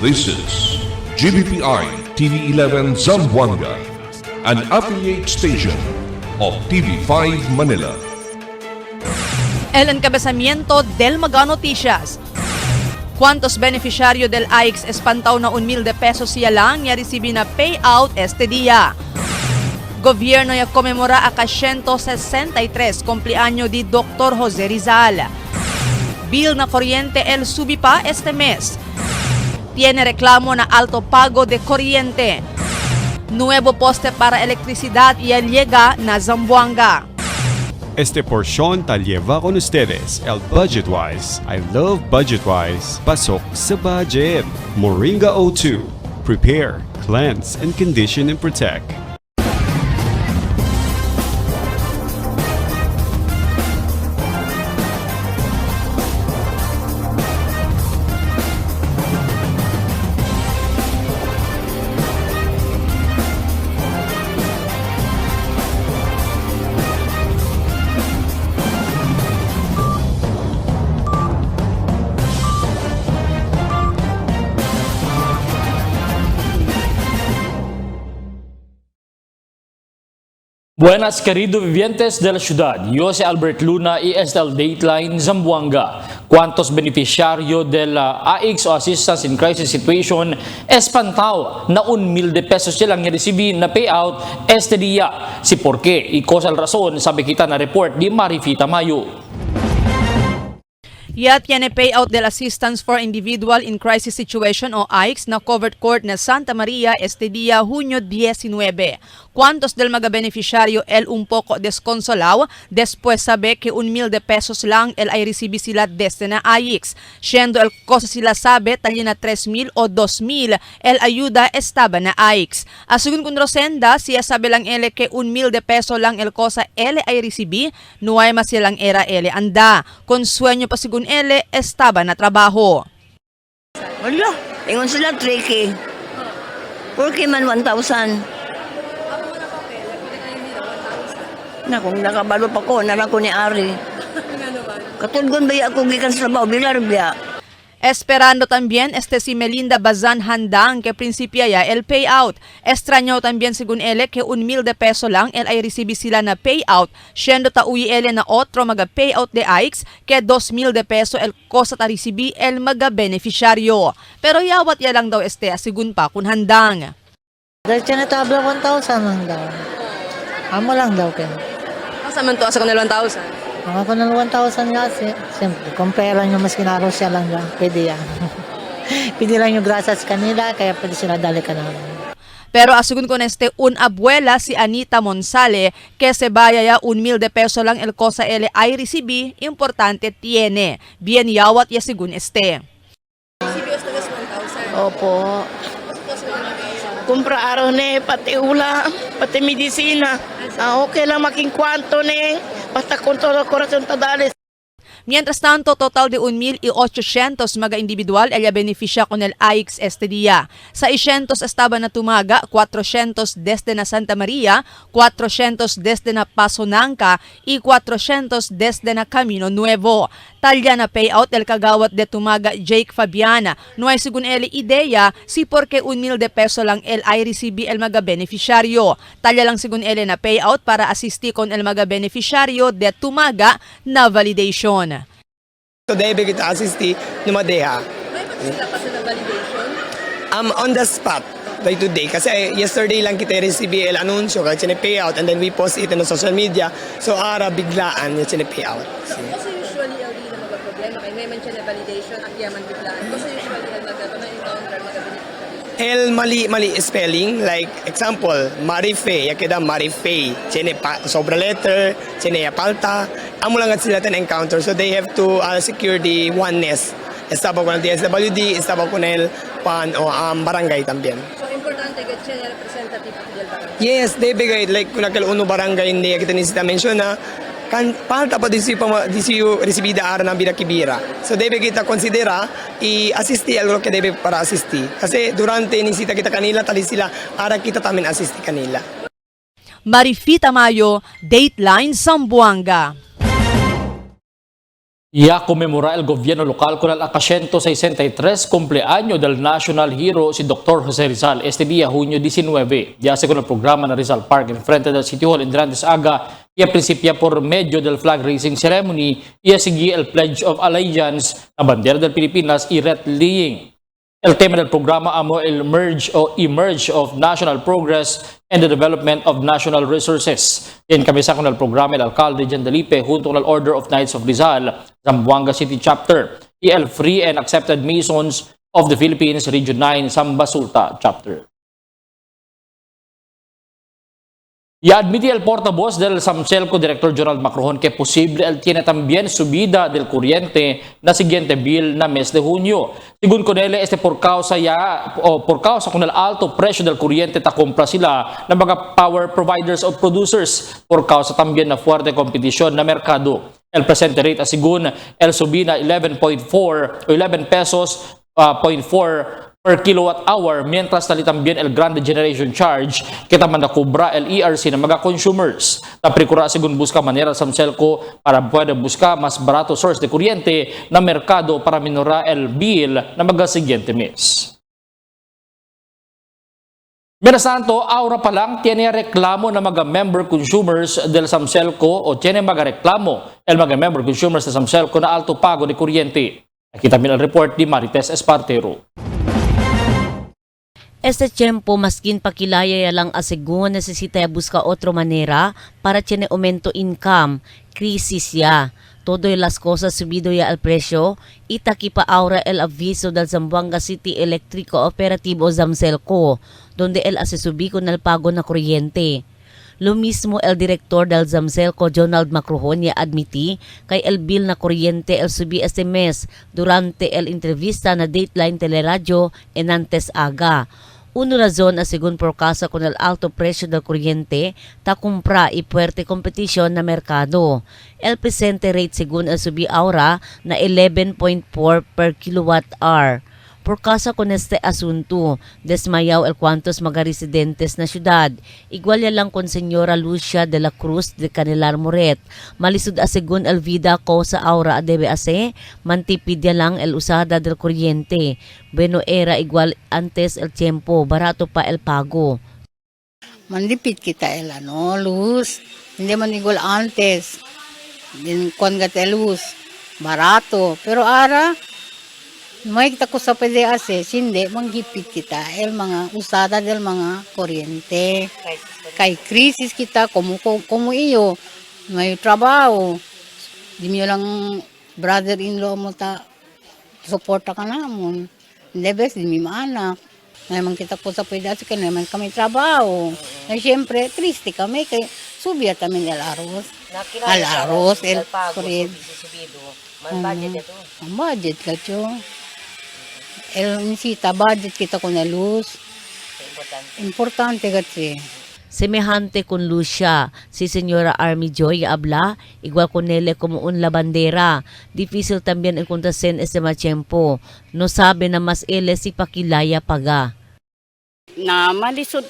This is GBPI TV11 Zamboanga, an affiliate station of TV5 Manila. El encabezamiento del Mega Noticias. ¿Cuántos beneficiarios del AIX espantaw na 1,000 pesos siya lang ya recibi na payout este día? Gobierno ya conmemora a 163 cumpleaños di Dr. Jose Rizal. Bill na kuryente el subi pa este mes. Tiene reclamo na alto pago de kuryente. Nuevo poste para electricidad y el llega na Zamboanga. Este porción tal lleva con ustedes el Budgetwise. I love Budgetwise. Pasok sa budget. Moringa O2. Prepare, cleanse, and condition and protect. Buenas queridos vivientes de la ciudad, yo soy Albert Luna y este es el Dateline Zamboanga. ¿Cuántos beneficiarios del AIX o Assistance in Crisis Situation espantaw na 1,000 pesos silang recibí na payout este día? Si por qué y cosa la razón, sabi kita na report di Marifita Mayo. Ya tiene payout del Assistance for Individual in Crisis Situation o AIX na covered court na Santa Maria este día Junio 19. ¿Cuántos del mga beneficiario el un poco desconsolado después sabe que 1,000 pesos lang el ay recibi sila desde na AIX? Siendo el cosa sila sabe talya na 3,000 o 2,000 el ayuda estaba na AIX. Asugun kun Rosenda, siya sabi lang ele que 1,000 peso lang el cosa ele ay recibi, nuay mas silang era ele anda. Con sueño pa sigun ele estaba na trabaho. Wala, ingon sila tricky. Porque man 1,000. Na kung nakabalo pa ko, nalang ko ni Ari. Katulgon ba ako gikan sa trabaho, bilar biya. Esperando también si Melinda Bazan handang que principia ya el payout. Extraño también según ele que 1,000 peso lang el ay recibi sila na payout. Siendo ta uwi ele na otro maga payout de AIX que 2,000 peso el cosa ta recibi el maga beneficiario. Pero yawat ya lang daw según pa kun handang. Dahil siya natabla 1,000 lang daw. Amo lang daw kayo. Asa man to asa kun 1,000? Ako ng 1,000 nga, siyempre, compare lang yung mas kinaro siya lang yan. Pwede yan. Pwede lang yung grasa sa kanila, kaya pwede sila dali ka naman. Pero asugun con un abuela si Anita Monsale que se vaya ya 1,000 peso lang el cosa ele ay recibi, importante tiene. Bien yawat ya según Recibi esta vez 1,000. Opo. Kumpra araw ne, pati ula, pati medisina. Okay lang making kwanto ne, basta kontrol korasyon tadales. Mientras tanto, total de 1,800 mga individual el beneficia con el AIX este día. Sa 600 estaba na tumaga, 400 desde na Santa Maria, 400 desde na Pasonanca y 400 desde na Camino Nuevo. Talya na payout el kagawat de tumaga Jake Fabiana. No hay según el ideya si porque 1,000 peso lang el ay recibi el mga beneficiario. Talya lang según el na payout para asisti con el mga beneficiario de tumaga na validation. Today, kita asisti ni Madeha. May sila pa sa validation? On the spot, by today. Kasi yesterday lang kita receive el anunsyo, kasi payout, and then we post it in the social media. So, ara biglaan yung payout. Kasi usually, LD na magka-problema. Kaya may mention na validation at yaman biglaan. Kasi usually, na-encounter, El mali spelling, like example, Marife, yakida Marife, chene sobra letter, chene palta, amo lang at sila encounter, so they have to secure the oneness. Estaba con el DSWD, estaba con el PAN o barangay también. So importante que chene representative at del barangay. Yes, they bigay like kung nakal uno barangay hindi kita ni sita mention na kan palta pa disiyo recibida ara ng binakibira. So debe kita konsidera i-assisti algo que debe para assisti. Kasi durante nisita kita kanila tali sila ara kita tamin assisti kanila. Marifita Mayo, Dateline Zamboanga. Conmemora el gobierno local con el 163 cumpleaños del national hero si Dr. Jose Rizal este día, junio 19. Ya según el programa na Rizal Park en frente del City Hall en Durantes Aga, y principia por medio del flag raising ceremony y sigue el Pledge of Allegiance, la bandera del Pilipinas y red leading. El tema del programa amo el emerge of national progress and the development of national resources. Yan kabisa con el programa el alcalde Jan Delipe junto con el Order of Knights of Rizal, Zamboanga City Chapter, y el Free and Accepted Masons of the Philippines Region 9 Sambasulta Chapter. Ya admite el portavoz del SAMCELCO, Director Jonald Macrohon, que posible él tiene también subida del corriente na siguiente bill na mes de junio. Según con él, por causa con el alto precio del corriente takumpra sila ng mga power providers o producers por causa también na fuerte kompetisyon na merkado. El presente rate según el subida 11.4 o 11 pesos 0.4 per kilowatt hour, mientras tali también el Grande Generation Charge que tamang nakubra el ERC ng mga consumers. Naprikura según busca manera sa SAMCELCO para puede buscar mas barato source de kuryente na merkado para minora el bill na mga siguiente mes. Mientras tanto, ahora pa lang tiene reklamo ng mga member consumers del SAMCELCO o tiene mga reklamo el mga member consumers del SAMCELCO na alto pago de kuryente. Aquí también el report de Marites Espartero. Este tiempo, maskin pakilaya lang asegun, necesita busca otro manera para tiene aumento income, crisis ya. Todo las cosas subido ya al precio, itaki pa ahora el aviso del Zamboanga City Electrico Operativo SAMCELCO, donde el asusubi con el pago na kuryente. Lo mismo el director del SAMCELCO, Jonald Macrohon, ya admiti kay el bill na kuryente el subi este mes durante el entrevista na Dateline Teleradio en Antes Aga. Uno razón na según por casa con el alto precio del kuryente, takumpra y fuerte kompetisyon na merkado. El presente rate según el subi ahora na 11.4 per kilowatt hour. Por casa con este asunto, desmayaw el cuantos mga residentes na syudad. Igual lang con Señora Lucia de la Cruz de Canilar Moret. Malisod según el vida ko sa aura debe ase, mantipid lang el usada del kuryente. Bueno era igual antes el tiempo, barato pa el pago. Mandipid kita el luz. Hindi man igual antes. Din kuan gate luz. Barato. Pero ara may kita ko sa PDAC, hindi, manggipit kita, el mga usada del mga kuryente. Kay krisis kita, kumu iyo, may trabaho. Di mo lang brother-in-law mo suporta ka namon. Hindi bes, di mo maanak. Naman kita ko sa PDAC, kaya naman kami trabaho. Na siyempre, triste kami, kay subiya kami el arroz. Al arroz, el kuryente. Budget ito. Ang budget ka tiyo. Nisita, budget kita ko na luz. Importante kasi. Semejante con Lucia, si Señora Army Joy habla, igual con Nele como un la bandera. Difícil también encontrarse ese machempo. No sabe na mas ele si pakilaya paga. Na malisod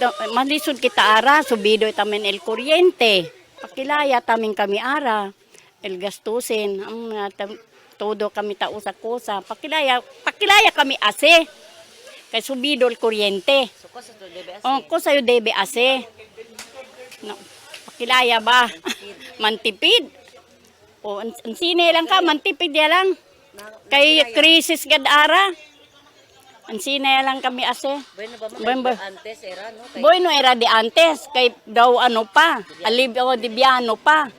kita ara, subido tamen el kuryente. Pakilaya tamin kami ara. El gastusin, todo kami tausa-kusa. Pakilaya kami ase. Kay subido el kuryente. Kusa yung debe ase. No, pakilaya ba? Mantipid. O, ansine lang ka, mantipid ya lang. Kay krisis gad ara. Ansine lang kami ase. Bueno era de antes. Kay daw ano pa. Alibyo di biano pa.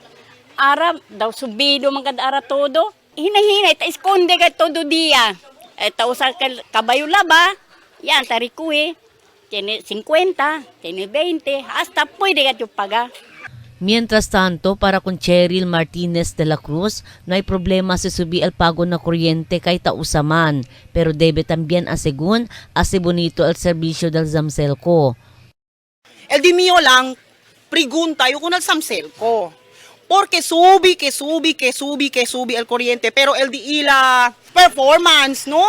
Ara, daw subido magad ara todo. Hinahinay, esconde ka todo dia. Tausa kabayo laba. Yan, tarikuwi. Tiene 50, tiene 20, hasta pwede ka yung paga. Mientras tanto, para con Cheryl Martinez de la Cruz, no hay problema si subi el pago na kuryente kay tausaman, pero debe también asegun, ase bonito el serbisyo del SAMCELCO. El di mio lang, pregunta yung kunal SAMCELCO. Porque subi el kuryente, pero el di ila performance, no?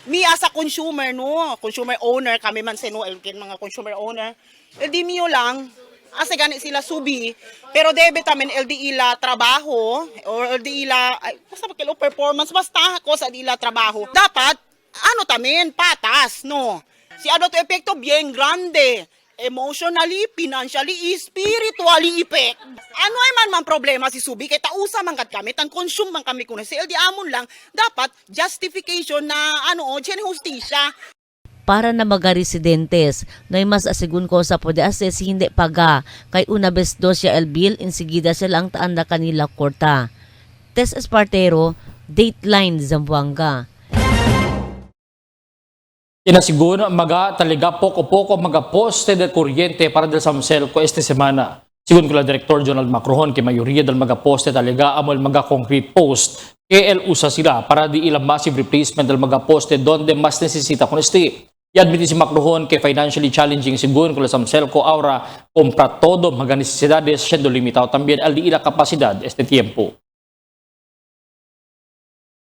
Me as a consumer, no? Consumer owner, kami man sino, el mga consumer owner. El di mio lang, Asa gani sila subi, pero debe tamen LD ila trabaho or LD ila basta kilo performance basta ko sa ila trabaho. Dapat ano tamen patas no. Si ano to epekto bien grande. Emotionally, financially, spiritually effect. Ano ay man problema si Subi kay tausa man kat kami, tan consume man kami kuno. Si LD amon lang dapat justification na gene hustisya. Para na mga residentes, na mas asigun ko sa pwede assess hindi paga, kay una bes do siya el bill, insigida sila ang taan na kanila korta. Tess Espartero, Dateline Zamboanga. Inasigun mga talaga poko-poko mga poste de kuryente para del Samsel ko este semana. Sigun ko la Director Jonald Macrohon kay mayoriya del mga poste talaga amol mga concrete post KL usa sila para di ilang massive replacement del mga poste donde mas necesita con este. Yadmiti si Macrohon kay financially challenging sigun ko la Samsel ko ahora compra todo mga necesidades siendo limitado también al di ila kapasidad este tiempo.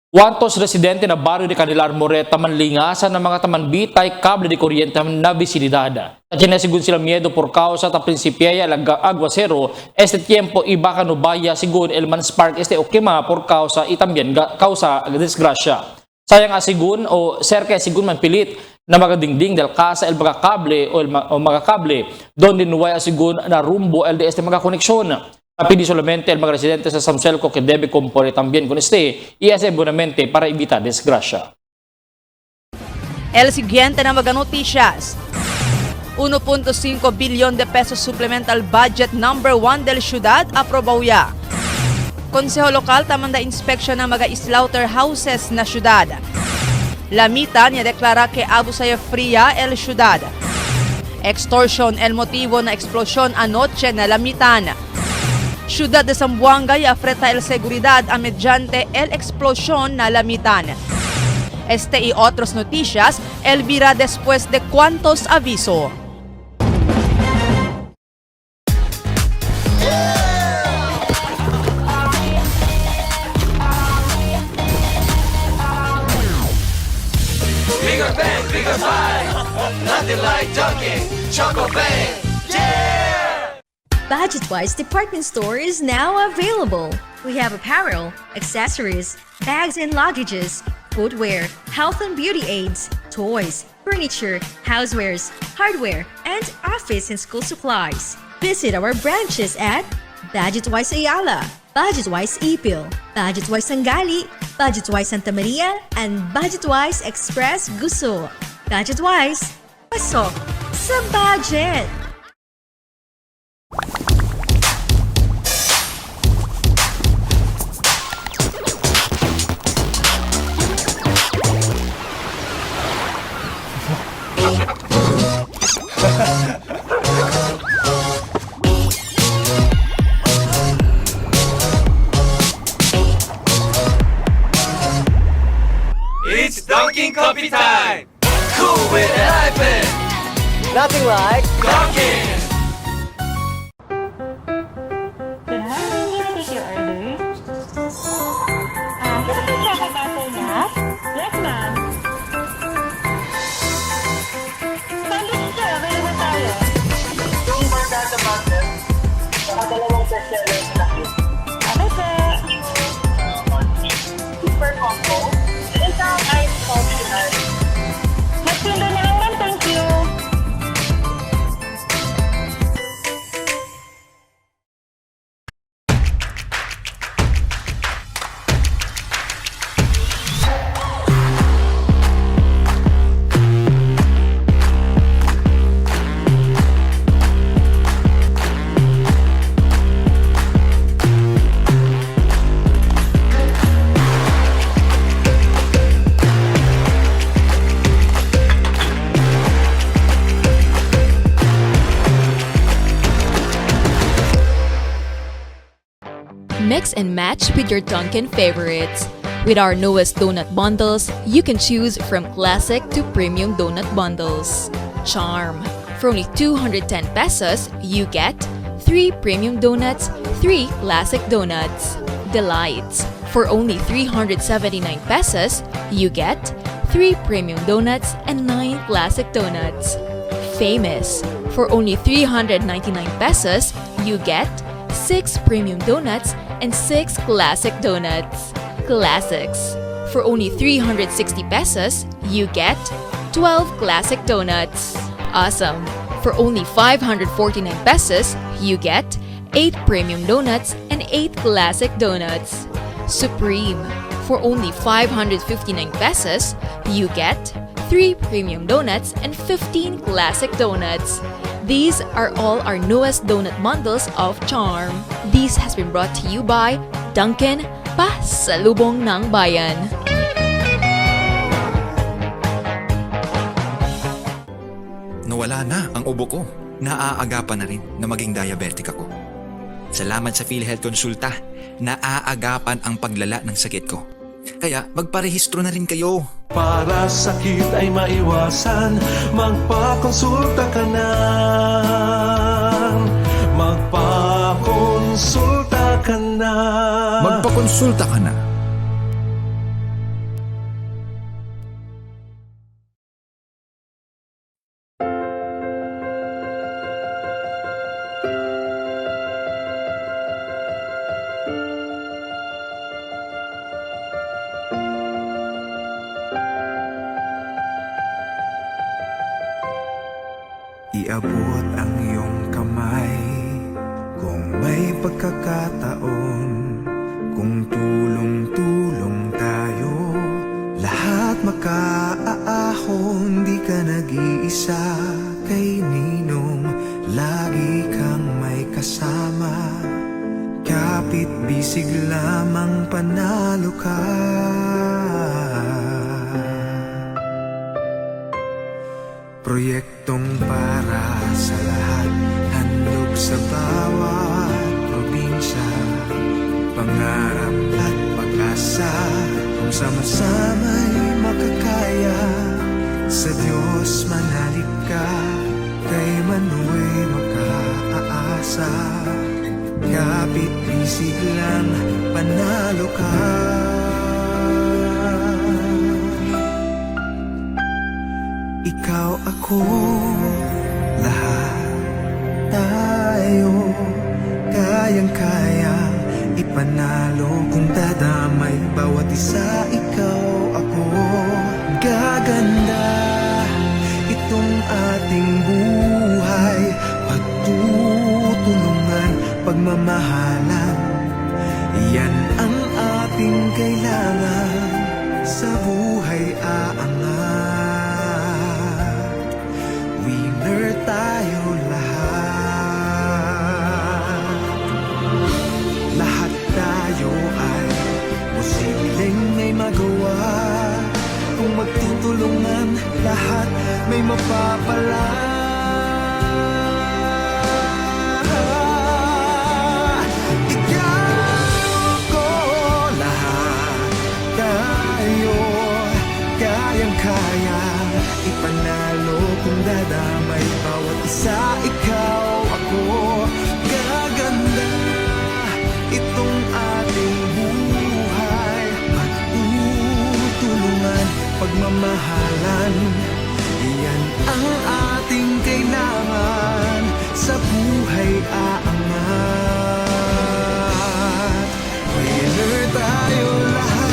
Kuantos residente na barrio de Canilar Moreta manlingasan ng mga tamanbitay kable de kuryente na bisilidad. At sinasigun sila miedo por causa ta principiaya aguacero este tiempo iba kanubaya sigun el manspark este o quema por causa y también causa desgracia. Sayang asigun o cerca asigun man pilit na magadingding del casa el mga kable o mga kable donde nuway asigun na rumbo el de este mga koneksyon. Pidi solamente el mga residente sa Samselco que debe compore también con este y hacer bonamente para evitar desgracia. El siguiente na mga noticias. 1.5 billion de pesos supplemental budget number 1 del syudad aprobaw ya. Konseho lokal tamanda inspection ng mga slaughterhouses na syudad. Lamita niya deklara que abusaya fria el syudad. Extortion el motivo na eksplosyon anoche na Lamitan. Ciudad de Zamboanga y afrenta el seguridad a mediante el explosión na Lamitan. Este y otros noticias, Elvira después de cuántos aviso. Bigger bang, bigger fight. Nothing like Dunkin' Choco Bang. Budget-Wise department store is now available. We have apparel, accessories, bags and luggages, footwear, health and beauty aids, toys, furniture, housewares, hardware, and office and school supplies. Visit our branches at Budget-Wise Ayala, Budget-Wise Ipil, Budget-Wise Sangali, Budget-Wise Santa Maria, and Budget-Wise Express Guso. Budget-Wise, pasok sa budget! It's Dunkin' Coffee time! Cool with an iPad! Nothing like Dunkin'! Yes, ma'am. Sandwich sir, available tayo. Yung Bardata Butter, saka dalawang bestseller na cake. Okay, sir. Super combo. Isang ice optional. Magtindo na lang, ma'am. Thank you. Mix and match with your Dunkin' favorites. With our newest donut bundles, you can choose from classic to premium donut bundles. Charm. For only 210 pesos, you get 3 premium donuts, 3 classic donuts. Delights. For only 379 pesos, you get 3 premium donuts and 9 classic donuts. Famous. For only 399 pesos, you get 6 premium donuts and 6 classic donuts. Classics. For only 360 pesos, you get 12 classic donuts. Awesome. For only 549 pesos, you get 8 premium donuts and 8 classic donuts. Supreme. For only 559 pesos, you get 3 premium donuts and 15 classic donuts. These are all our newest donut bundles of Charm. This has been brought to you by Dunkin' Pasalubong ng Bayan. Nawala na ang ubo ko. Naaagapan na rin na maging diabetic ako. Salamat sa PhilHealth Konsulta, naaagapan ang paglala ng sakit ko. Kaya magparehistro na rin kayo. Para sakit ay maiwasan, magpakonsulta ka na. Magpakonsulta ka na. Magpakonsulta ka na. Iabot ang iyong kamay kung may pagkakataon, kung tulong-tulong tayo, lahat makaaahon. Di ka nag-iisa kay Ninong, lagi kang may kasama. Kapit bisig lamang panalo ka. Proyektong para sa lahat, handog sa bawat probinsya. Pangarap at pag-asa, kung sama-sama'y makakaya. Sa Diyos manalig ka, kay Manuel makaasa. Kapit bisig lang, panalo ka. Ikaw, ako, lahat tayo, kayang-kayang ipanalo. Kung dadamay bawat isa, ikaw, ako, gaganda itong ating buhay. Pagtutulungan, pagmamahalan, yan ang ating kailangan. Sa buhay aangat, winner tayo lahat. Lahat tayo ay posibleng may magawa. Kung magtutulungan, lahat may mapapala. Kaya ipanalo kung dadamay bawat isa, ikaw, ako, gaganda itong ating buhay. Pagtutulungan, pagmamahalan, yan ang ating kailangan. Sa buhay aangat, winner tayo lahat.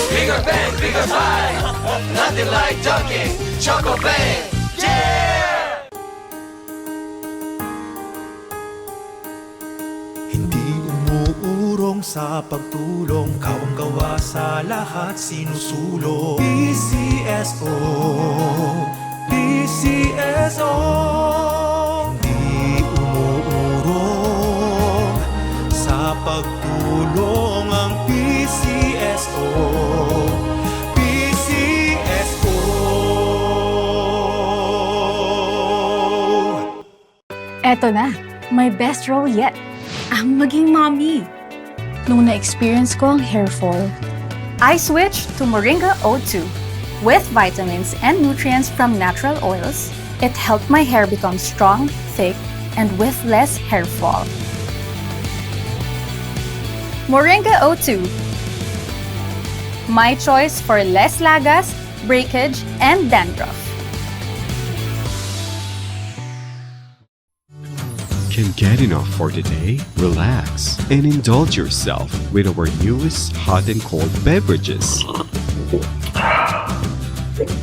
Bigger bang, bigger fight. Nothing like Dunkin' Choco Bang. Yeah! Hindi umuurong sa pagtulong, kawang-gawa sa lahat sinusulong. PCSO, PCSO. Hindi umuurong sa pagtulong ang PCSO. Eto na, my best role yet. Ang maging mommy. Nung na-experience ko ang hair fall, I switched to Moringa O2. With vitamins and nutrients from natural oils, it helped my hair become strong, thick, and with less hair fall. Moringa O2. My choice for less lagas, breakage, and dandruff. Can get enough for today? Relax and indulge yourself with our newest hot and cold beverages.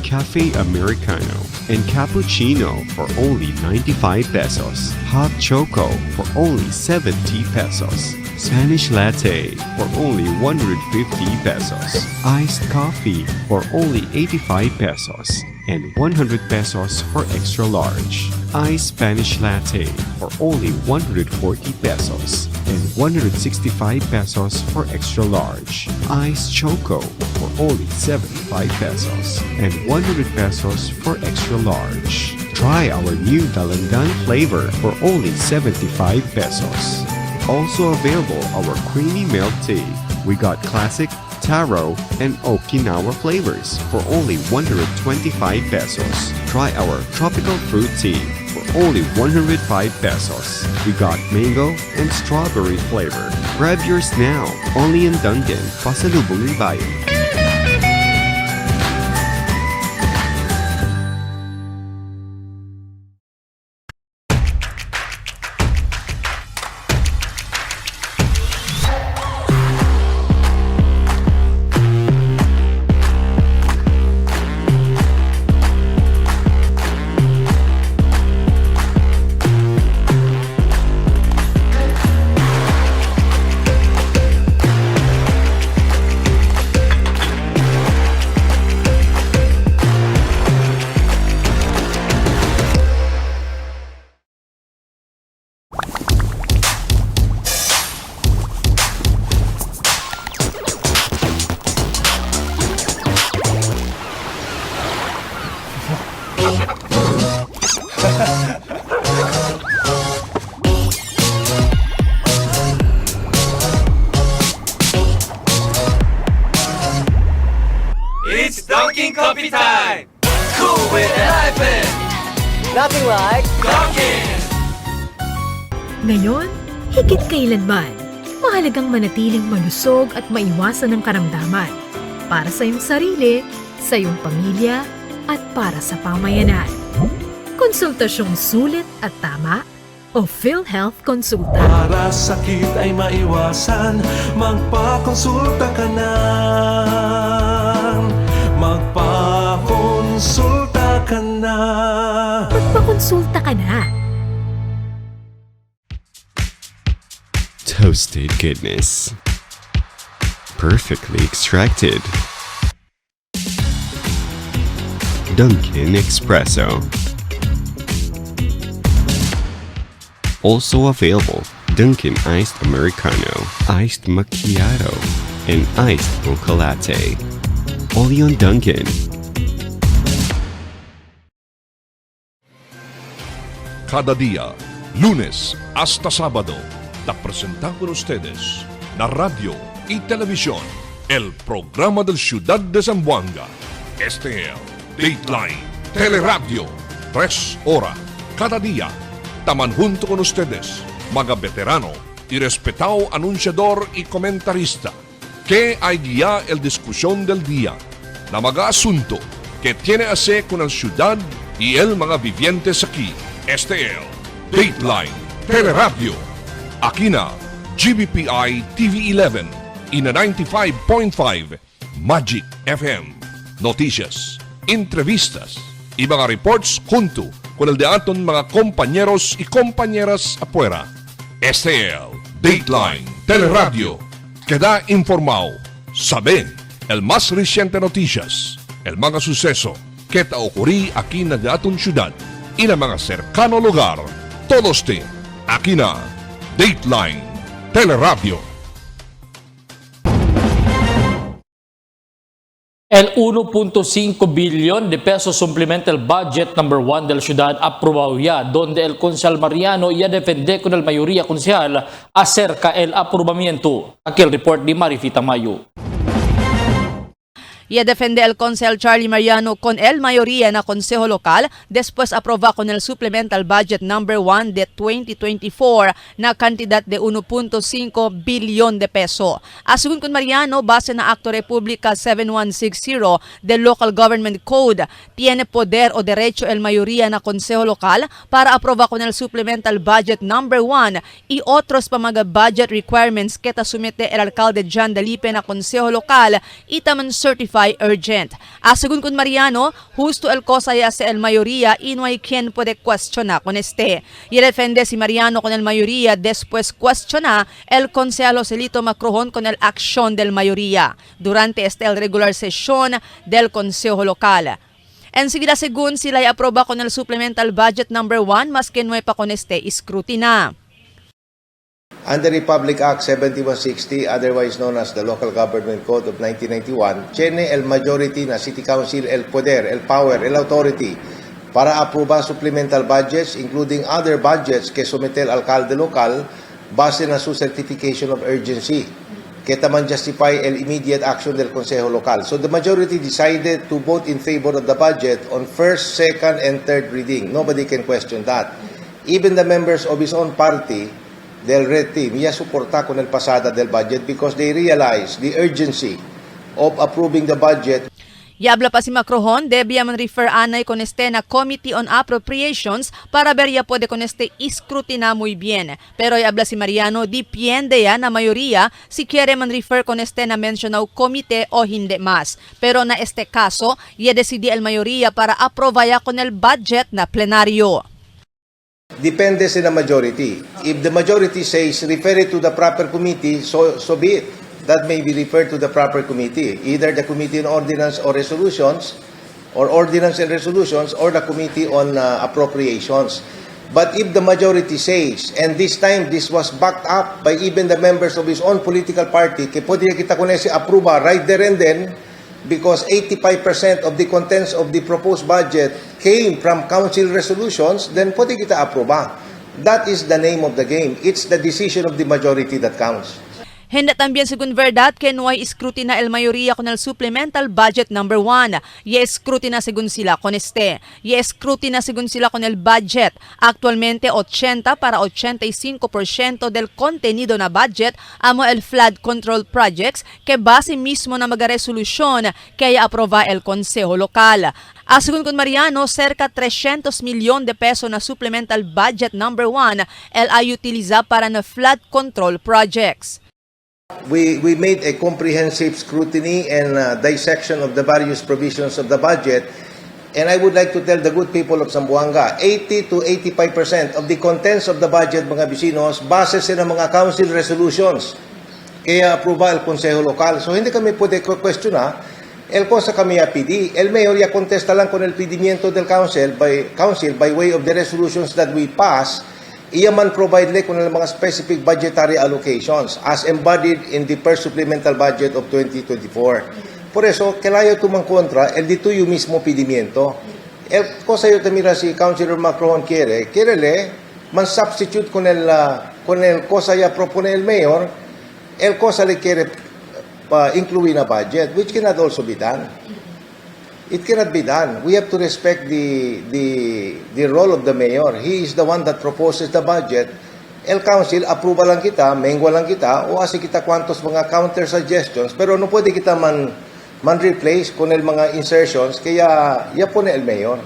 Cafe Americano and Cappuccino for only 95 pesos. Hot Choco for only 70 pesos. Spanish Latte for only 150 pesos. Iced Coffee for only 85 pesos. And 100 pesos for extra large. Iced Spanish Latte for only 140 pesos. And 165 pesos for extra large. Iced Choco for only 75 pesos. And 100 pesos for extra large. Try our new Dalandan flavor for only 75 pesos. Also available our creamy milk tea. We got classic, taro, and Okinawa flavors for only 125 pesos. Try our tropical fruit tea for only 105 pesos. We got mango and strawberry flavor. Grab yours now, only in Dunkin', Pasalubong ng Bayan. It's Dunkin' Coffee time! Cool with enlightenment! Nothing like Dunkin'! Ngayon, higit kailanman, mahalagang manatiling malusog at maiwasan ng karamdaman para sa iyong sarili, sa iyong pamilya, at para sa pamayanan. Konsultasyong sulit at tama o PhilHealth Konsulta. Para sakit ay maiwasan, magpakonsulta ka na. Magpakonsulta ka na. Magpakonsulta ka na. Toasted goodness. Perfectly extracted. Dunkin' Espresso. Also available, Dunkin' Iced Americano, Iced Macchiato, and Iced Mocha Latte. Only on Dunkin'. Cada día, lunes hasta sábado, te presentamos con ustedes la radio y televisión, el programa del Ciudad de Zamboanga. Este es Dateline Teleradio, 3 horas cada día. Taman junto con ustedes, mga veterano y respetado anunciador y comentarista, que hay guía el discusión del día, na mga asunto que tiene a hacer con la ciudad y el mga vivientes aquí. Este es Dateline Teleradio. Aquí na GBPI TV11 y na 95.5 Magic FM. Noticias, entrevistas y mga reports junto con el de aton mga compañeros y compañeras afuera. Este es Dateline Teleradio. Queda informado, sabe el más reciente noticias, el mga suceso que te ocurrí aquí na de aton ciudad y na mga cercano lugar. Todos te aquí na Dateline Teleradio. El 1.5 billion de pesos supplemental budget number 1 de la ciudad aprobado ya, donde el Consejal Mariano ya defende con el mayoría concejal acerca el aprobamiento. Aquí el report de Marifita Mayo. Y defende el Consel Charlie Mariano con el mayoría na Consejo Lokal después aprova con el Supplemental Budget number 1 de 2024 na kantidad de 1.5 bilyon de peso. Asugun con Mariano, base na Acto Republica 7160 del Local Government Code, tiene poder o derecho el mayoría na Consejo Lokal para aprova con el Supplemental Budget number 1 y otros pa mga budget requirements que ta sumite el alcalde John Dalipe na Consejo Lokal y taman certify urgent. Asugun con Mariano, justo el cosa ya sa el mayoría y no hay quien puede cuestionar con este. Y defende si Mariano con el mayoría, después cuestiona el consejero Celito Macrohon con el acción del mayoría durante el regular session del Consejo Lokal. Enseguida, según sila ay aproba con el Supplemental Budget number 1, mas que no hay pa con este iskrutina. Under Republic Act 7160, otherwise known as the Local Government Code of 1991, tiene el majority na City Council el poder, el power, el authority para aprobar supplemental budgets, including other budgets que somete el alcalde local base na su certification of urgency, que taman justify el immediate action del Consejo Local. So the majority decided to vote in favor of the budget on first, second, and third reading. Nobody can question that. Even the members of his own party, del Red Team, ya suporta con el pasada del budget because they realize the urgency of approving the budget. Y habla pa si Macrohon, debía man refer anay con este na Committee on Appropriations para ver ya puede con este iskrutina muy bien. Pero y habla si Mariano, depende ya na mayoría si quiere man refer con este na mencionado comite o hindi mas. Pero na este caso, ya decidí el mayoría para aproba ya con el budget na plenaryo. Depende sa majority. If the majority says refer it to the proper committee, so be it. That may be referred to the proper committee, either the Committee on Ordinance or Resolutions, or Ordinance and Resolutions, or the Committee on Appropriations. But if the majority says, and this time this was backed up by even the members of his own political party, que pwede kita kunesi aproba right there and then, because 85% of the contents of the proposed budget came from council resolutions, then pwede kita aproba. That is the name of the game. It's the decision of the majority that counts. Henda también según verdad que no hay iskrutina el mayoría con el Supplemental Budget number 1. Y iskrutina según sila con este. Y iskrutina según sila con el budget. Actualmente 80 para 85% del contenido na budget amo el flood control projects que base mismo na magaresolusyon kaya aprova el Consejo Lokal. Según con Mariano, cerca 300 milyon de peso na Supplemental Budget number 1 el ay utiliza para na flood control projects. We made a comprehensive scrutiny and dissection of the various provisions of the budget, and I would like to tell the good people of Zamboanga, 80 to 85% of the contents of the budget, mga bisinos, base sa mga council resolutions. Kaya aproba el Consejo Lokal. So hindi kami pwede question el cosa kami PD. El mayor ya contesta lang con el pedimiento del council by way of the resolutions that we pass. Iya man provide con el mga specific budgetary allocations as embodied in the first supplemental budget of 2024. Por eso, kailangan tumang kontra el dito yung mismo pedimiento. El cosa yo tamira si Councilor Macron quiere man substitute con el cosa ya propone el mayor, el cosa le quiere incluir na budget, which cannot also be done. It cannot be done. We have to respect the role of the mayor. He is the one that proposes the budget. El council, approva lang kita, mengwa lang kita, o asi kita kwantos mga counter suggestions, pero no pwede kita man replace con el mga insertions, kaya ya pone el mayor.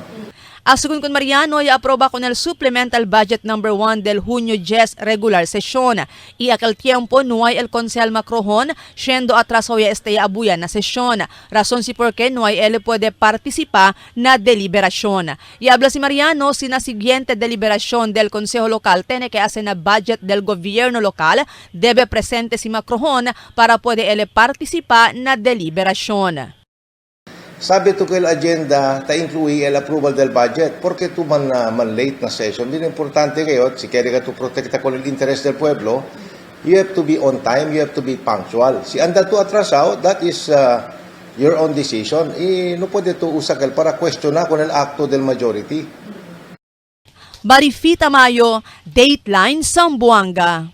Según con Mariano, ya aproba con el Supplemental Budget number 1 del Junio 10 regular session. Y aquel tiempo no hay el Consejal Macrohon, siendo atraso ya este abuya na sesyon. Razón si por qué no hay él puede participar na deliberación. Y habla si Mariano, si na siguiente deliberación del Consejo Local tiene que hacer na budget del gobierno local, debe presente si Macrohon para poder él participar na deliberación. Sabi to el agenda ta incluye el approval del budget porque tu man late na session din importante kayo si kaya ka to protekta con el interest del pueblo, you have to be on time, you have to be punctual. Si anda to atrasado, that is your own decision. No pwede to usakal para questionar con el acto del majority. Barifita Mayo, Dateline Zamboanga.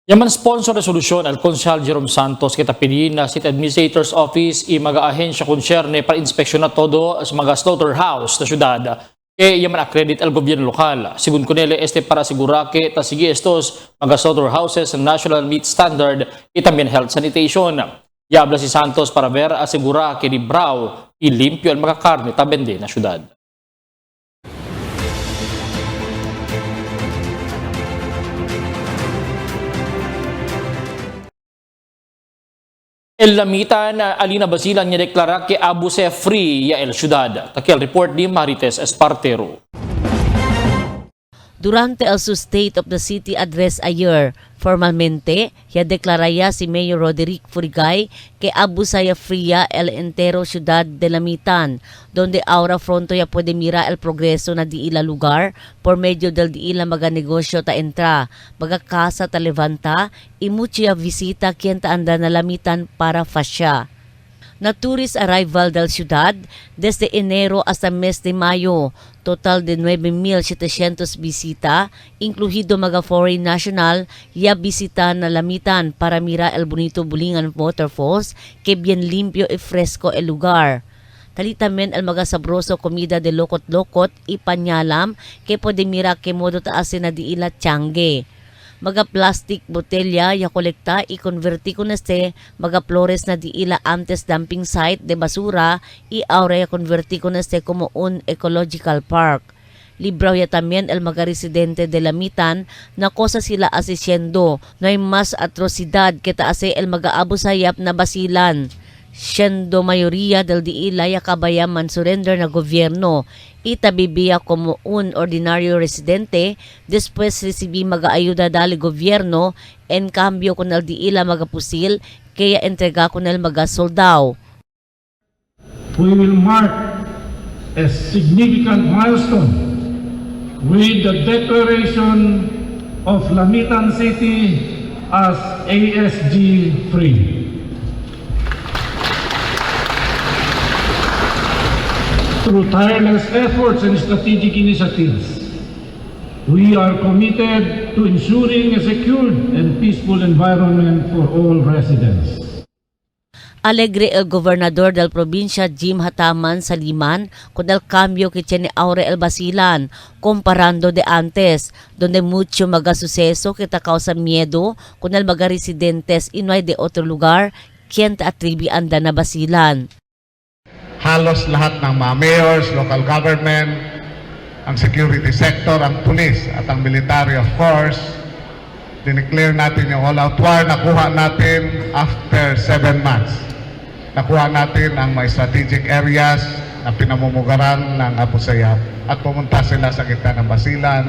Yaman sponsor resolusyon al Konsyal Jerome Santos kita pinili na City Administrator's Office i mga ahensya konsyerne para inspeksyon na todo sa mga slaughterhouse na syudad. Yaman accredit al gobyerno lokal. Sigun kunele para sigurake ta sige estos mga slaughterhouses na National Meat Standard itambién health sanitation. Yabla si Santos para ver asigura que libraw ilimpyo ang mga karne tabende na syudad. El Lamitan, Alina Basilan niya deklara que abuse free ya el ciudad. Takiel report ni Marites Espartero. Durante su State of the City address ayer, formalmente, ya deklaraya si Mayor Roderick Furigay que abusaya fría el entero ciudad de Lamitan, donde ahora pronto ya puede mira el progreso na di ila lugar por medio del di ila maga negosyo ta entra, maga casa ta levanta, y mucha visita quien ta anda na Lamitan para fasya. Na tourist arrival del ciudad desde enero hasta mes de Mayo. Total de 9,700 bisita, incluido mga foreign national, ya bisita na Lamitan para mira el bonito Bulingan Waterfalls que bien limpio y fresco el lugar. Talitamen el mga sabroso comida de lokot-lokot y panyalam que pwede mira que modo taasin na di ila tiangge. Maga plastic botelya ya kolekta i converti ko neste maga flores na di ila antes dumping site de basura i ahora ya converti ko neste como un ecological park. Libraw ya también el mga residente de Lamitan na cosa sila asisiendo na hay mas atrosidad kita ase el mga abusayap na basilan. Siendo mayoría del di ila ya kabayaman surrender na gobyerno. Itabibia como un ordinario residente, después recibí mag-ayuda dali gobyerno, en cambio con el di ila magapusil, kaya entrega con el maga-soldaw. We will mark a significant milestone with the declaration of Lamitan City as ASG-free. Through tireless efforts and strategic initiatives, we are committed to ensuring a secured and peaceful environment for all residents. Alegre el gobernador del probinsya Jim Hataman Saliman con el cambio que tiene ahora el Basilan comparando de antes, donde mucho mga suceso que ta causa miedo con el mga residentes y no hay de otro lugar quien ta atribi anda na Basilan. Halos lahat ng mga mayors, local government, ang security sector, ang police at ang military of course, dineclare natin yung all-out war, nakuha natin after 7 months. Nakuha natin ang may strategic areas na pinamumugaran ng Abu Sayyaf at pumunta sila sa gitna ng Basilan.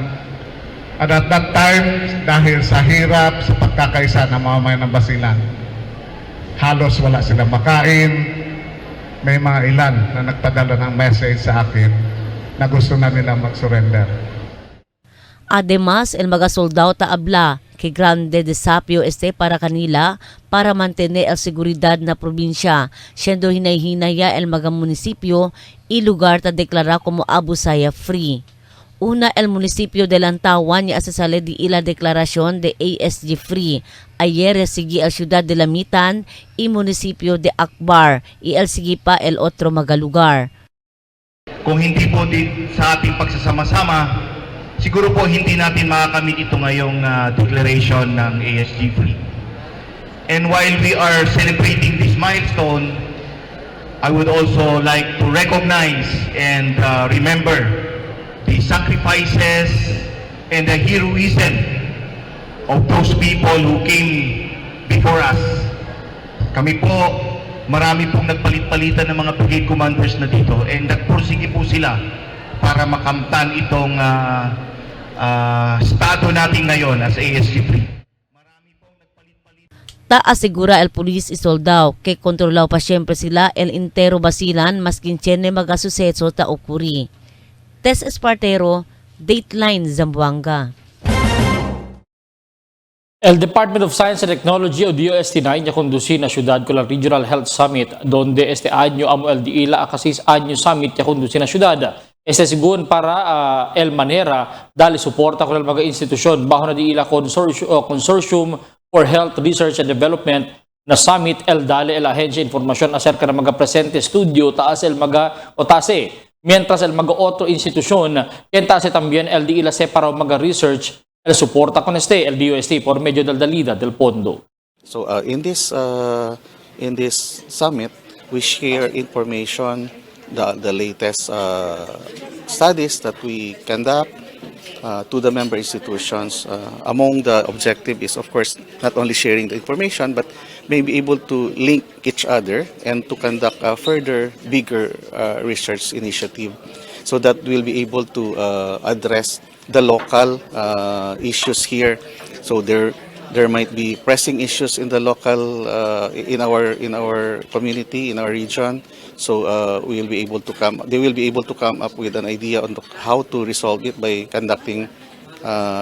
And at that time, dahil sa hirap, sa pagkakaisa ng mga mamayan ng Basilan, halos wala silang makain. May mga ilan na nagpadala ng message sa akin na gusto na nila mag-surrender. Además, el mga soldado taabla que grande desafío para kanila para mantener el seguridad na probinsya, siendo hinay-hinaya el mga munisipyo y lugar ta deklara como Abu Sayyaf free. Una, el municipio de Lantawan ya asesale di ila deklarasyon de ASG free. Ayer sigi el ciudad de Lamitan y municipio de Akbar y el sigi pa el otro mga lugar. Kung hindi po sa ating pagsasama-sama, siguro po hindi natin makakamit ito ngayong declaration ng ASG free. And while we are celebrating this milestone, I would also like to recognize and remember the sacrifices and the heroism of those people who came before us. Kami po, marami pong nagpalit-palitan ng mga brigade commanders na dito and nagpursige po sila para makamtan itong estado natin ngayon as ASG free. Ta asegura el pulis y soldado que kontrolaw pa siyempre sila el entero Basilan maskin tiene mga suseso ta okuri. Tess Espartero, Dateline Zamboanga. El Department of Science and Technology o DOST-9 ya conducir na syudad con la Regional Health Summit donde este año amo el DILA akasis año summit ya conducir na syudad. Este sigun para el manera dali suporta con el mga institusyon bajo na DILA consortium for Health Research and Development na Summit el Dale el Agencia Información acerca ng mga presente estudio taas el mga o tase mientras el mga otro institusyon ken tase también el di ilase para mga research el suporta con este el DOST por medio del dalida del pondo. So in this summit, we share information, the latest studies that we conduct to the member institutions. Among the objective is, of course, not only sharing the information, but may be able to link each other and to conduct a further bigger research initiative, so that we'll be able to address the local issues here. So there might be pressing issues in the local in our community, in our region. So they will be able to come up with an idea on how to resolve it by conducting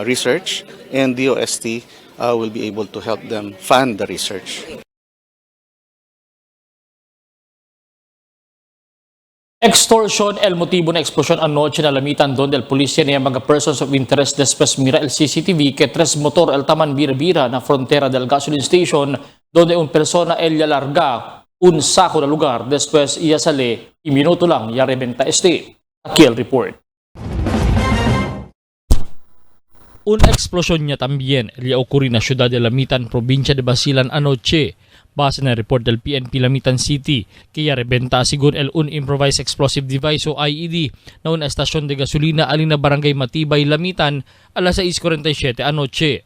research, and DOST will be able to help them fund the research. Extortion el motibo na eksplosyon anoche na lamitan doon del pulisya niya mga persons of interest después mira el CCTV que tres motor el taman bira-bira na frontera del gasoline station donde un persona el larga un saco na lugar después iya sale y minuto lang ya rebenta este. Aquí el report. Una explosión niya también le ocurrió en la ciudad de Lamitan, provincia de Basilan anoche. Base na report del PNP Lamitan City, kaya rebenta sigun el un improvised explosive device o IED na una estasyon de gasolina alin na barangay Matibay, Lamitan, alas 6:47 anoche.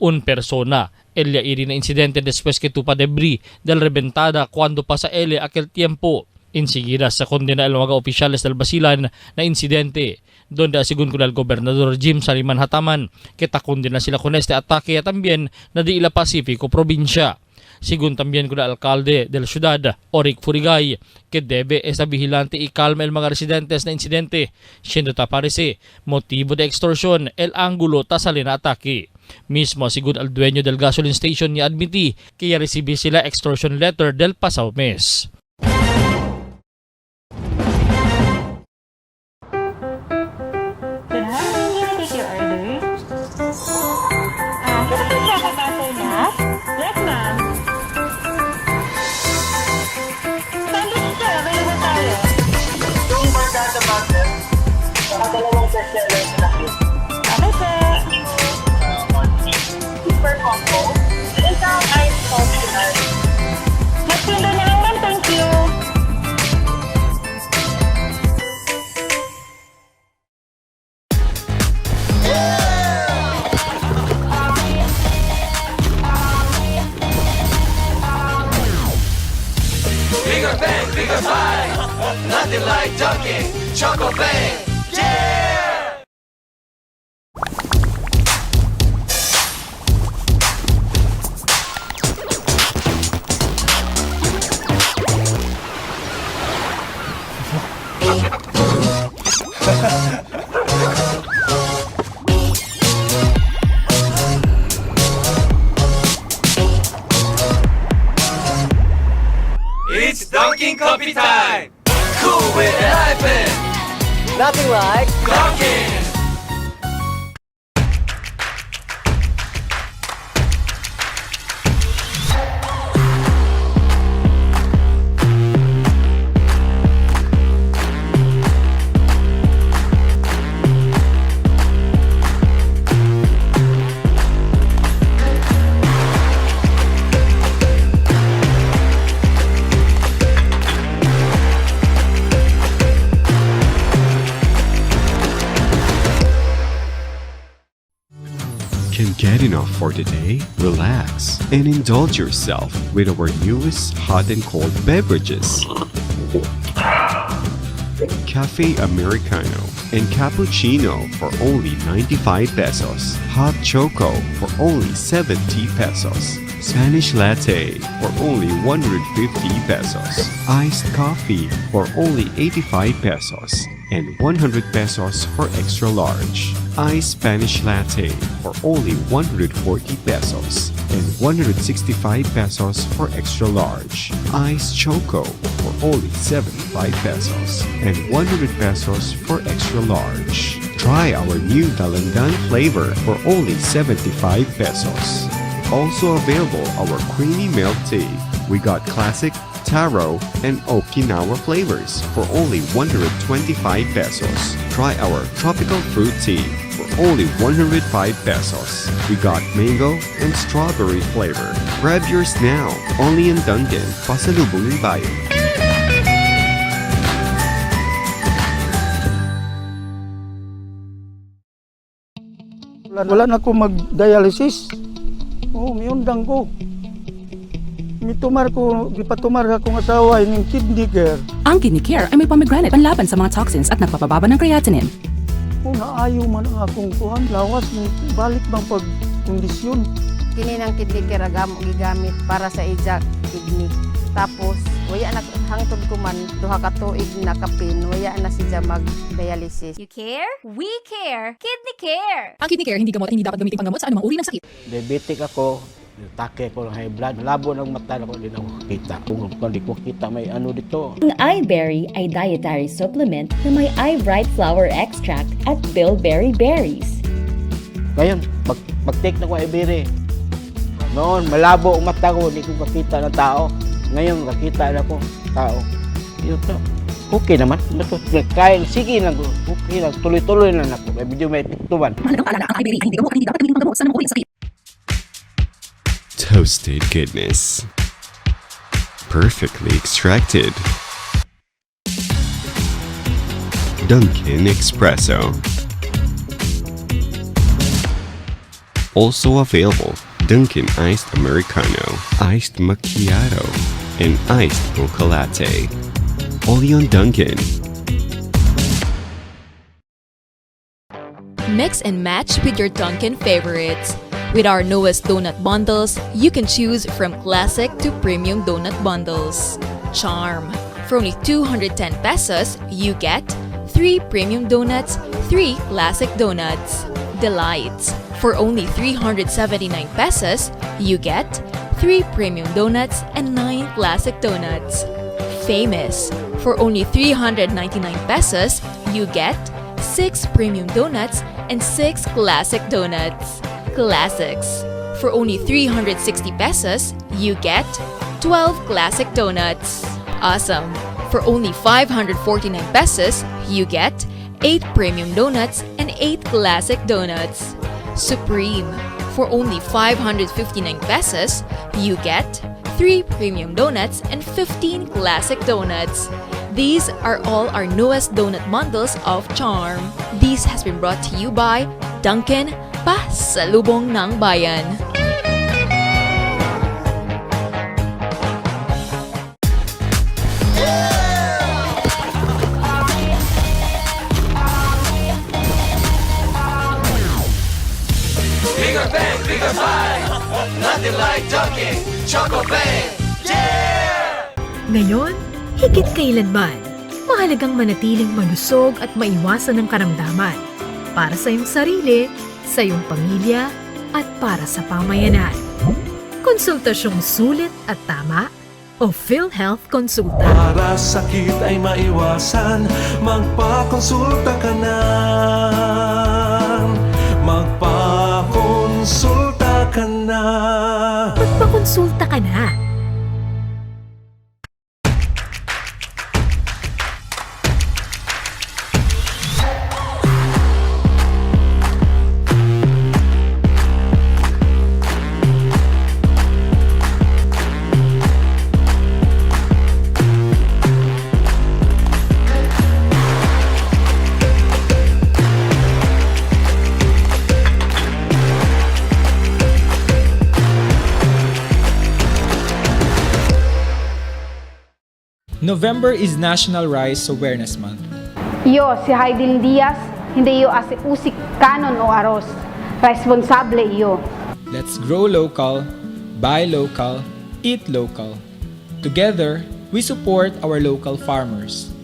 Un persona, el yairi na insidente después que tupa debris del rebentada cuando pasa ele aquel tiempo. Insigira sa kondena el mga opisyales del Basilan na insidente. Donde asigun ko del gobernador Jim Saliman Hataman, que takundin na sila con este atake at tambien na di ila Pacifico probinsya. Sigun también con el alcalde de la ciudad, Oric Furigay, que debe esta vigilante y calma el mga residentes na insidente, siendo taparese motivo de extorsión el ángulo tasalin na atake. Mismo sigun al dueño del gasoline station ni admiti kaya recibi sila extortion letter del pasaw mes. Yes, ma'am. Sandwich sir, available tayo. Yung Barkada Bundle, saka dalawang bestseller na cute. Okay, sir. Super combo. Isang ice coffee nut. Magtindo na lang, ma'am. Thank you. Bigger bang, bigger bite. Nothing like Dunkin' Choco Bang. Yeah! It's Dunkin' Coffee time! Cool with an iPad! Nothing like Dunkin'! Can't get enough for today? Relax and indulge yourself with our newest hot and cold beverages. Cafe Americano and Cappuccino for only 95 pesos. Hot Choco for only 70 pesos. Spanish Latte for only 150 pesos. Iced Coffee for only 85 pesos. And 100 pesos for extra large. Iced Spanish Latte for only 140 pesos. And 165 pesos for extra large. Iced Choco for only 75 pesos. And 100 pesos for extra large. Try our new Dalandan flavor for only 75 pesos. Also available our creamy milk tea. We got classic, taro, and Okinawa flavors for only 125 pesos. Try our tropical fruit tea for only 105 pesos. We got mango and strawberry flavor. Grab yours now, only in Dunkin', Pasalubong ng Bayan. Wala na ako mag-dialysis. May undang ko. Gipatumar akong asawa ng kidney care. Ang Kidney Care ay may pomegranate panlaban sa mga toxins at nagpapababa ng creatinine. Naayo man ang akong kuhan. Lawas ng balik ng pagkondisyon. Kini ng Kidney Care gigamit para sa ijak kidney. Tapos, waya na hangtod ko man, duha ka tuig na kapin, waya na siya mag-dialysis. You care? We care! Kidney Care! Ang Kidney Care hindi gamot at hindi dapat gamitin panggamot sa anumang uri ng sakit. Diabetic ako. Take ko ng high blood. Labo ng mata na ko, hindi na ako kita. Kung hindi ko kita, may ano dito. Ang iBerry ay dietary supplement na may iBright flower extract at bilberry berries. Ngayon, pag-take na ko iBerry. Noon, malabo ang mata ko, hindi ko makita ng tao. Ngayon, nakita na ko tao. Yun to. Okay naman. Kain, sige lang. Okay lang. Tuloy-tuloy lang ako. May video may piktuman. Mahalagang paalala, ang iBerry ay hindi gamot at hindi dapat gamitin panggamot sa anumang uri ng sakit. Toasted goodness. Perfectly extracted. Dunkin' Espresso. Also available, Dunkin' Iced Americano, Iced Macchiato, and Iced Mocha Latte. Only on Dunkin'. Mix and match with your Dunkin' favorites. With our newest donut bundles, you can choose from classic to premium donut bundles. Charm. For only 210 pesos, you get 3 premium donuts, 3 classic donuts. Delights. For only 379 pesos, you get 3 premium donuts and 9 classic donuts. Famous. For only 399 pesos, you get 6 premium donuts and 6 classic donuts. Classics. For only 360 pesos, you get 12 classic donuts. Awesome. For only 549 pesos, you get 8 premium donuts and 8 classic donuts. Supreme. For only 559 pesos, you get 3 premium donuts and 15 classic donuts. These are all our newest donut bundles of Charm. This has been brought to you by Dunkin', Pasalubong ng Bayan. Bigger bang, bigger bang. Nothing like Dunkin' Choco Bang. Yeah! Ngayon, higit kailanman, mahalagang manatiling malusog at maiwasan ng karamdaman para sa iyong sarili, sa iyong pamilya, at para sa pamayanan. Konsultasyong sulit at tama o PhilHealth Konsulta. Para sakit ay maiwasan, magpakonsulta ka na. Magpakonsulta ka na. Magpakonsulta ka na. November is National Rice Awareness Month. Yo, si Haidin Diaz, hindi yo as usik kanon o aros. Responsable iyo. Let's grow local, buy local, eat local. Together, we support our local farmers.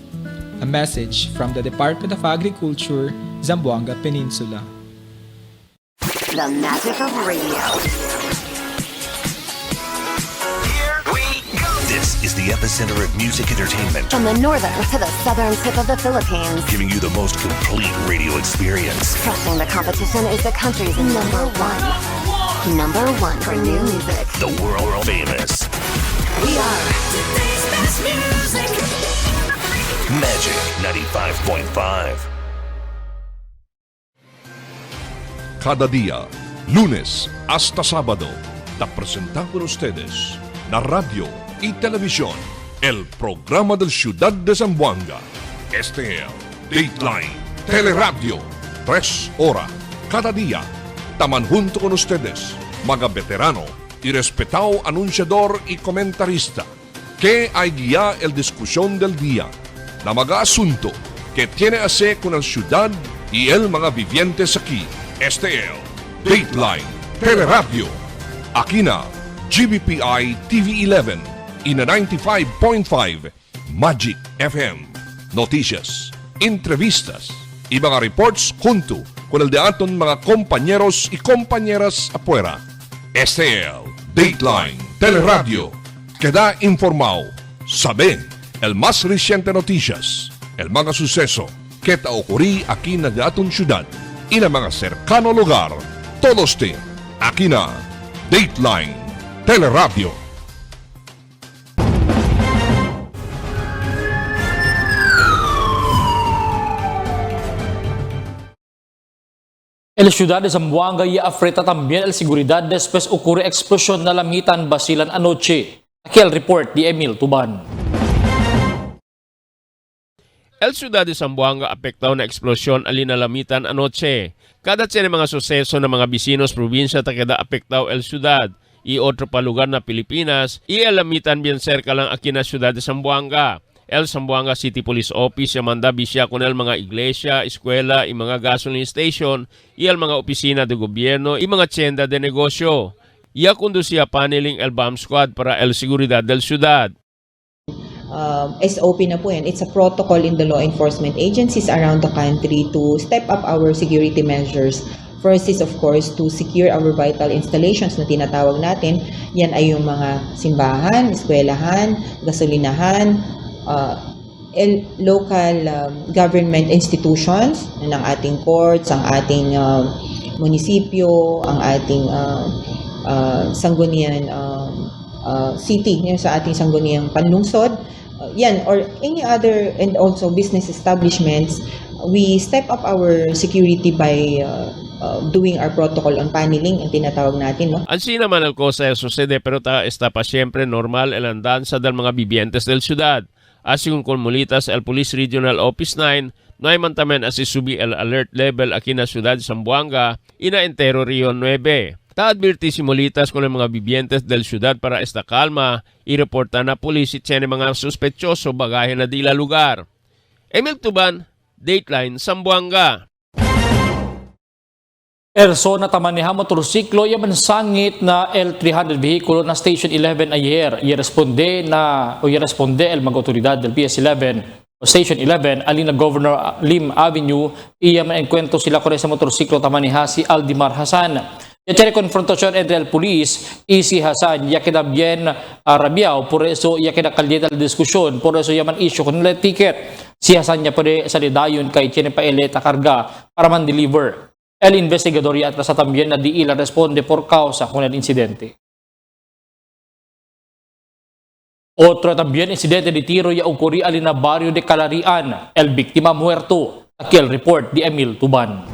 A message from the Department of Agriculture, Zamboanga Peninsula. The magic of radio. This is the epicenter of music entertainment. From the northern to the southern tip of the Philippines. Giving you the most complete radio experience. Crushing the competition is the country's #1. #1 for new music. The world famous We are today's best music. Magic 95.5. Cada día, lunes hasta sábado, te presentamos con ustedes la radio y televisión, el programa del Ciudad de Zamboanga. Este es Dateline Teleradio, 3 horas cada día. Taman junto con ustedes, mga veterano y respetado anunciador y comentarista, que hay guía el discusión del día, la mga asunto que tiene a hacer con la ciudad y el mga vivientes aquí. Este es Dateline Teleradio. Aquí na GBPI TV11 y na 95.5 Magic FM. Noticias, entrevistas y mga reports junto con el de aton mga compañeros y compañeras afuera. Este es Dateline Teleradio. Queda informado, sabe el más reciente noticias, el mga suceso que te ocurrí aquí na de aton ciudad y na mga cercano lugar. Todos te aquí na Dateline Teleradio. El ciudad de Zamboanga y afrenta también la seguridad después ocurre explosión na lamitan Basilan anoche. Aquí el report de Emil Tuban. El ciudad de Zamboanga apektado na eksplosyon alinalamitan anoche. Kada tiyan mga suseso ng mga bisinos probinsya ta kada apektado el ciudad y otro pa lugar na Pilipinas y alamitan bien cerca lang aquí na ciudad de Zamboanga. El Zamboanga City Police Office ya manda bisya con el mga iglesia, eskwela, y mga gasoline station, y el mga opisina de gobierno, y mga tienda de negosyo. Iya conducía paneling el bomb squad para el seguridad del ciudad. SOP na po yan. It's a protocol in the law enforcement agencies around the country to step up our security measures. First is of course to secure our vital installations na tinatawag natin. Yan ay yung mga simbahan, eskwelahan, gasolinahan, local government institutions ng ating courts, ang ating munisipyo, ang ating sangguniang city, yung sa ating sangguniang panlungsod, yan, or any other, and also business establishments. We step up our security by doing our protocol on paneling, ang tinatawag natin, no? Así naman el cosa sucede pero está pa siempre normal el andanza del mga vivientes del ciudad. Así con Mulitas, el Police Regional Office 9, no hay man también así subí el alert level aquí na ciudad de Zamboanga y na entero Rio 9. Ta-advirti si Mulitas con el mga vivientes del ciudad para esta calma y reporta na pulis y tiene mga sospechoso bagahe na dila lugar. Emil Tuban, Dateline, Zamboanga. Persona tamaniha motorsiklo ya mansangit na L300 vehikulo na Station 11 ayer. Responde el mga otoridad del PS11 o Station 11 alin na Governor Lim Avenue iya maenkwentro sila con sa motorsiklo tamaniha si Aldimar Hasan. Ya tiene confrontación entre el police y si Hasan ya queda bien rabiao, por eso ya queda caliente la diskusyon, por eso ya man issue con el ticket. Si Hasan ya pwede salidayon kay tiene pa eleta karga para man deliver. El investigador ya atrasa también na di ila responde por causa con el incidente. Otro también incidente de tiro ya ocurrió alin na barrio de Calarian. El víctima muerto. Aquí el report de Emil Tuban.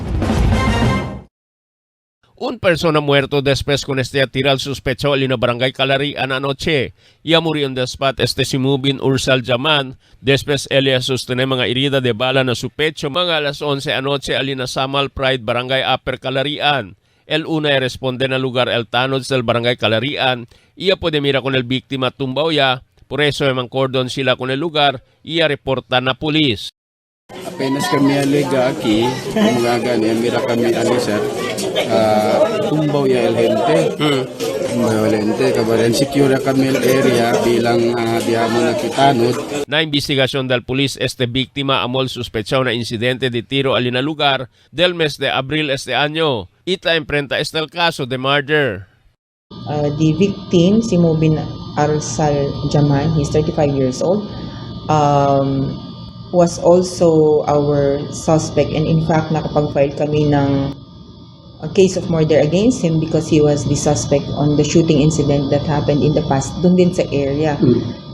Un persona muerto después con este atiral sospecho alin na barangay Calarian anoche. Ya murió en the spot si Mubin Ursal Jaman. Después Elia sostene mga herida de bala na su pecho mga alas 11 anoche alin na Samal Pride Barangay Upper Calarian. El una responde na lugar el Tanods del Barangay Calarian. Iya puede mira con el víctima tumbaw ya. Por eso emang cordon sila con el lugar. Iya reporta na pulis. Apenas kami alega aquí, mga ganyan, mira kami alisa, tumbaw ya el gente, violente, kabaran secure kami el area bilang diamo na kitanod. Na investigasyon del pulis este víctima amol sospechado na insidente de tiro alin na lugar del mes de abril este año. Ita enfrenta este el caso de murder. The victim, si Mubin Ursal Jaman, he's 35 years old, was also our suspect, and in fact nakapag-file kami ng a case of murder against him because he was the suspect on the shooting incident that happened in the past dun din sa area.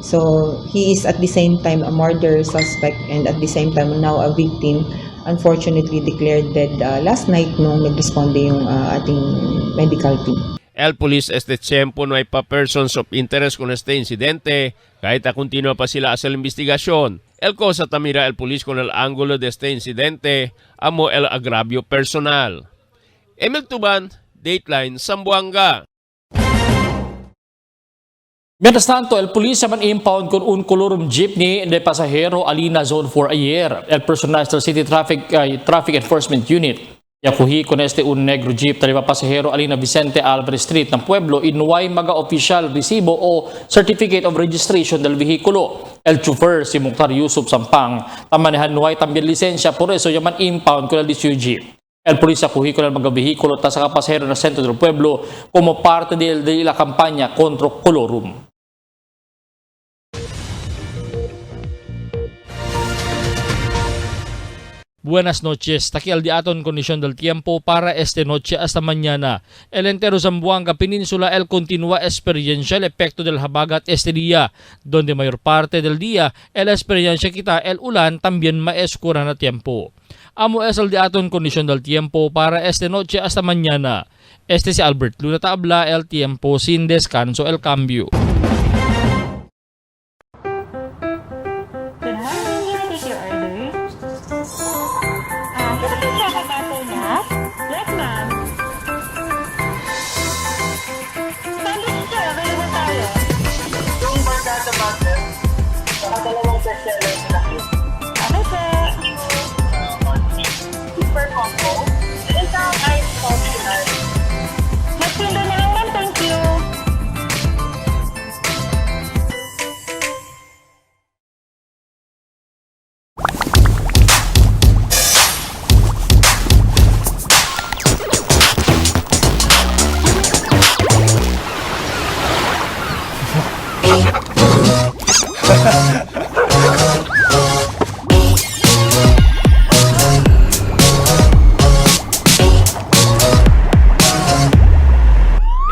So he is at the same time a murder suspect and at the same time now a victim, unfortunately declared dead last night nung nagresponde yung ating medical team. El Police este tiempo no hay pa persons of interest con este incidente, kahit na continua pa sila sa investigasyon. El cosa tamira el Police con el ángulo de este incidente, amo el agravio personal. Emil Tuban, Dateline, Zamboanga. Mientras tanto, el policía man impound con un colorum jeepney de pasajero alina zone for a year. El personal del City Traffic Enforcement Unit yakuhi con este un negro jeep taliba pasajero alina Vicente Alvarez Street ng Pueblo inuway maga official resibo o certificate of registration del vehikulo. El chauffeur si Mukhtar Yusuf Sampang tamanehan nuway también lisensya por eso yaman impound con el jeep. El policía yakuhi con el mga vehikulo ta sa pasahero na centro del Pueblo como parte de la campaña contra colorum. Buenas noches. Takial di aton kondisyon del tiempo para esta noche hasta mañana. El entero Zamboanga Peninsula el continúa experiencia el efecto del habagat este día, donde mayor parte del día el experiencia kita el ulan también maescura na tiempo. Amo es el di aton kondisyon del tiempo para esta noche hasta mañana. Este si Albert Luna tabla el tiempo sin descanso el cambio.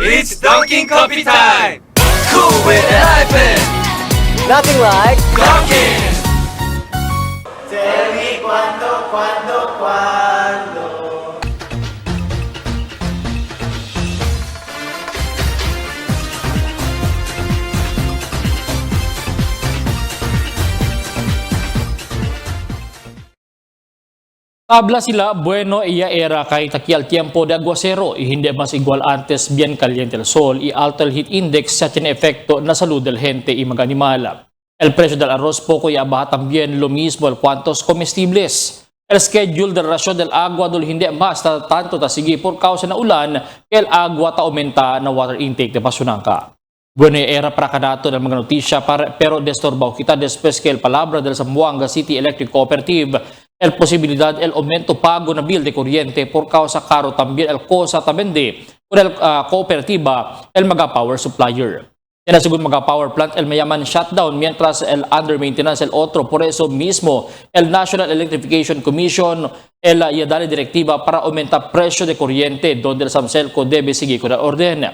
It's Dunkin' Coffee time! Cool with a hyphen! Nothing like Dunkin'! Tell me cuando. Habla sila, bueno, iya era kahit aquí al tiempo de aguacero y hindi mas igual antes bien caliente el sol y alto el heat index sa tiene efecto na salud del gente y mga animal. El precio del arroz poco y baja también lo mismo el cuantos comestibles. El schedule de rasyon del agua dul hindi mas tanto tasigi por causa na ulan que el agua ta aumenta na water intake de Pasunangka. Bueno, era para kanato ng mga notisya pero destorbaw kita después que el palabra del Zamboanga City Electric Cooperative el posibilidad el aumento pago na bill de kuryente por causa caro también el cosa tamende con el cooperativa el mga power supplier. Yan según mga power plant el mayaman shutdown mientras el under maintenance el otro. Por eso mismo el National Electrification Commission el dale directiva para aumentar precio de kuryente donde el Samselco debe seguir con la orden.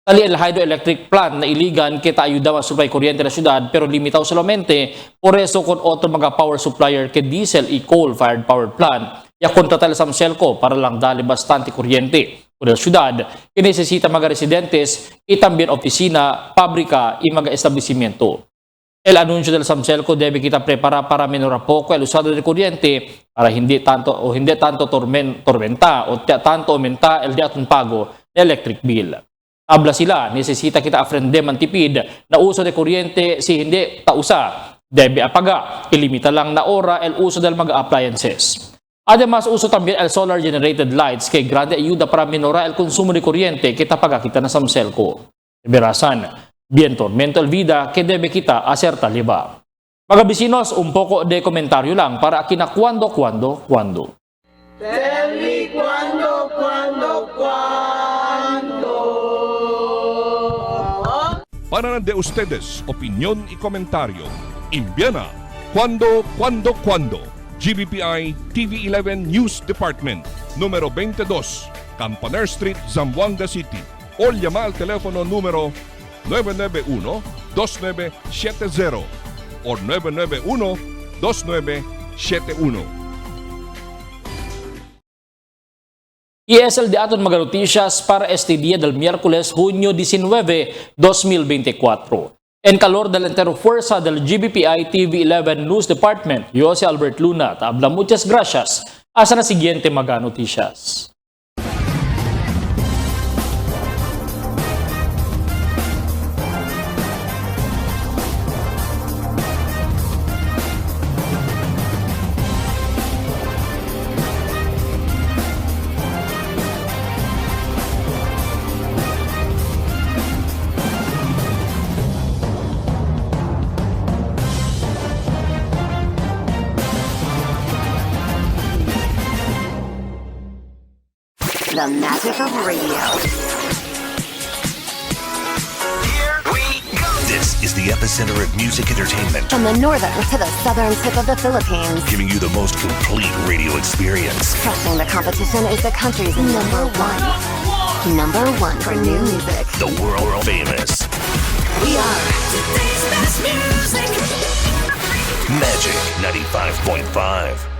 Tali el hydroelectric plant na iligan kita ayuda a supply kuryente na syudad pero limitaw solamente. Por eso con otro mga power supplier que diesel y coal-fired power plant ya kontrata el Samselco para lang dali bastante kuryente. Con la syudad que necesita mga residentes y también oficina, pabrika y mga establecimiento. El anuncio del Samselco debe kita prepara para menor a poco el usado de kuryente para hindi tanto tormenta o tanto aumenta el diaton pago de electric bill. Habla sila, necesita kita aprende mantipid na uso de kuryente si hindi tausa. Debe apaga, ilimita lang na ora el uso del mga appliances. Además, uso también el solar generated lights que grande ayuda para minora el consumo de kuryente que tapaga kita na Samselco. Berasan, bien tormento el vida que debe kita hacer taliba. Mga bisinos, un poco de komentaryo lang para akina cuando. Tell me cuando. Para de ustedes opinión y comentario, envíana cuando. GBPI TV11 News Department, número 22, Campaner Street, Zamboanga City. O llama al teléfono número 991-2970 o 991-2971. ESL de aton mga noticias para este día del miércoles, Junio 19, 2024. En calor del entero fuerza del GBPI TV11 News Department, yo si Albert Luna, tabla muchas gracias. Hasta na siguiente mga noticias. The magic of radio. Here we go. This is the epicenter of music entertainment, From the northern to the southern tip of the Philippines. giving you the most complete radio experience. Crushing the competition is the country's number one. Number one for new music. The world famous We are Today's best music. Magic 95.5.